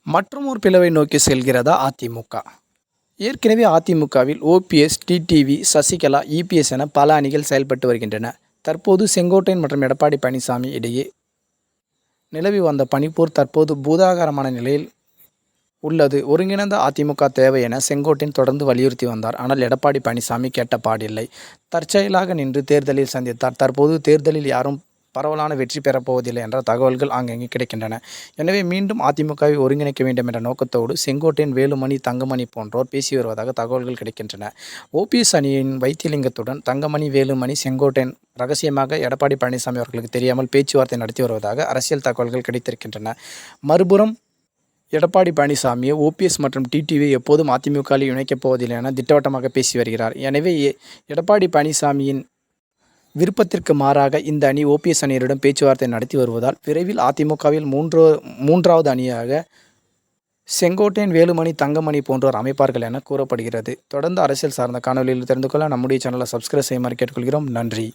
மற்றுமொரு பிளவை நோக்கி செல்கிறதா அதிமுக? ஏற்கனவே அதிமுகவில் ஓபிஎஸ், டிடிவி, சசிகலா, இபிஎஸ் என பல அணிகள் செயல்பட்டு வருகின்றன. தற்போது செங்கோட்டையன் மற்றும் எடப்பாடி பழனிசாமி இடையே நிலவி வந்த பனிப்போர் தற்போது பூதாகரமான நிலையில் உள்ளது. ஒருங்கிணைந்த அதிமுக தேவை என செங்கோட்டையன் தொடர்ந்து வலியுறுத்தி வந்தார். ஆனால் எடப்பாடி பழனிசாமி கேட்ட பாடில்லை. தற்செயலாக நின்று தேர்தலில் சந்தித்தார். தற்போது தேர்தலில் யாரும் பரவலான வெற்றி பெறப்போவதில்லை என்ற தகவல்கள் ஆங்காங்கே கிடைக்கின்றன. எனவே மீண்டும் அதிமுகவை ஒருங்கிணைக்க வேண்டும் என்ற நோக்கத்தோடு செங்கோட்டையன், வேலுமணி, தங்கமணி போன்றோர் பேசி வருவதாக தகவல்கள் கிடைக்கின்றன. ஓபிஎஸ் அணியின் வைத்தியலிங்கத்துடன் தங்கமணி, வேலுமணி, செங்கோட்டையன் ரகசியமாக எடப்பாடி பழனிசாமி அவர்களுக்கு தெரியாமல் பேச்சுவார்த்தை நடத்தி வருவதாக அரசியல் தகவல்கள் கிடைத்திருக்கின்றன. மறுபுறம் எடப்பாடி பழனிசாமியை ஓபிஎஸ் மற்றும் டிடிவி எப்போதும் அதிமுகவில் இணைக்கப் போவதில்லை என திட்டவட்டமாக பேசி வருகிறார். எனவே எடப்பாடி பழனிசாமியின் விருப்பத்திற்கு மாறாக இந்த அணி ஓபிஎஸ் அணியரிடம் பேச்சுவார்த்தை நடத்தி வருவதால் விரைவில் அதிமுகவில் மூன்றாவது அணியாக செங்கோட்டையன், வேலுமணி, தங்கமணி போன்றோர் அமைப்பார்கள் என கூறப்படுகிறது. தொடர்ந்து அரசியல் சார்ந்த காணொலியில் தெரிந்து கொள்ள நம்முடைய சேனலை சப்ஸ்கிரைப் செய்யுமாறு கேட்டுக்கொள்கிறோம். நன்றி.